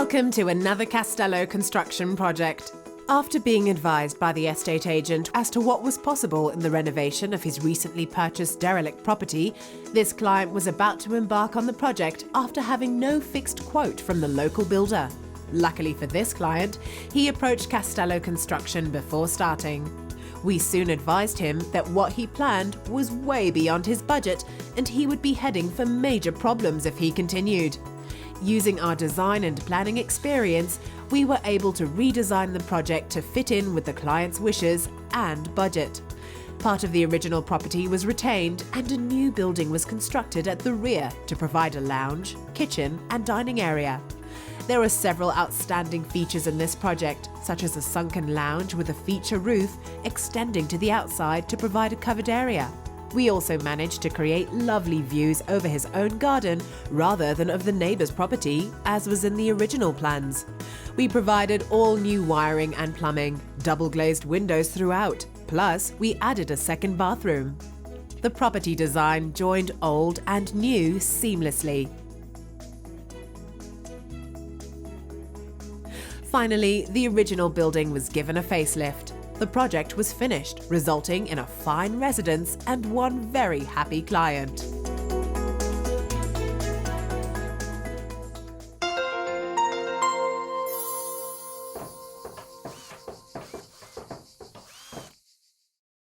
Welcome to another Castelo Construction project. After being advised by the estate agent as to what was possible in the renovation of his recently purchased derelict property, this client was about to embark on the project after having no fixed quote from the local builder. Luckily for this client, he approached Castelo Construction before starting. We soon advised him that what he planned was way beyond his budget and he would be heading for major problems if he continued. Using our design and planning experience, we were able to redesign the project to fit in with the client's wishes and budget. Part of the original property was retained and a new building was constructed at the rear to provide a lounge, kitchen and dining area. There are several outstanding features in this project, such as a sunken lounge with a feature roof extending to the outside to provide a covered area. We also managed to create lovely views over his own garden rather than of the neighbour's property, as was in the original plans. We provided all new wiring and plumbing, double-glazed windows throughout, plus we added a second bathroom. The property design joined old and new seamlessly. Finally, the original building was given a facelift. The project was finished, resulting in a fine residence and one very happy client.